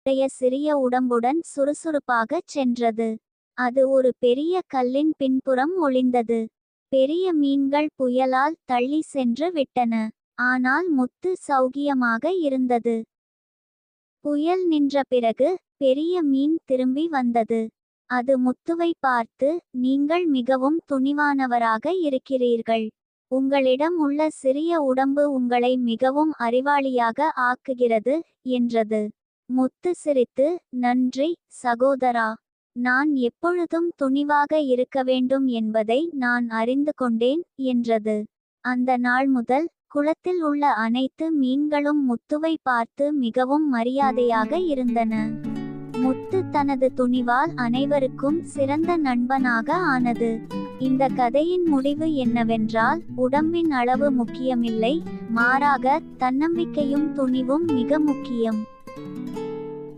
முட்டைய சிறிய உடம்புடன் சுறுசுறுப்பாகச் சென்றது. அது ஒரு பெரிய கல்லின் பின்புறம் ஒளிந்தது. பெரிய மீன்கள் புயலால் தள்ளி சென்று விட்டன. ஆனால் முத்து சௌகியமாக இருந்தது. புயல் நின்ற பிறகு பெரிய மீன் திரும்பி வந்தது. அது முத்துவை பார்த்து, நீங்கள் மிகவும் துணிவானவராக இருக்கிறீர்கள். உங்களிடம் உள்ள சிறிய உடம்பு உங்களை மிகவும் அறிவாளியாக ஆக்குகிறது என்றது. முத்து சிரித்து, நன்றி சகோதரா. நான் எப்பொழுதும் துணிவாக இருக்க வேண்டும் என்பதை நான் அறிந்து கொண்டேன் என்றது. அந்த நாள் முதல் குளத்தில் உள்ள அனைத்து மீன்களும் முத்துவை பார்த்து மிகவும் மரியாதையாக இருந்தன. முத்து தனது துணிவால் அனைவருக்கும் சிறந்த நண்பனாக ஆனது. இந்த கதையின் முடிவு என்னவென்றால், உடம்பின் அளவு முக்கியமில்லை, மாறாக தன்னம்பிக்கையும் துணிவும் மிக முக்கியம்.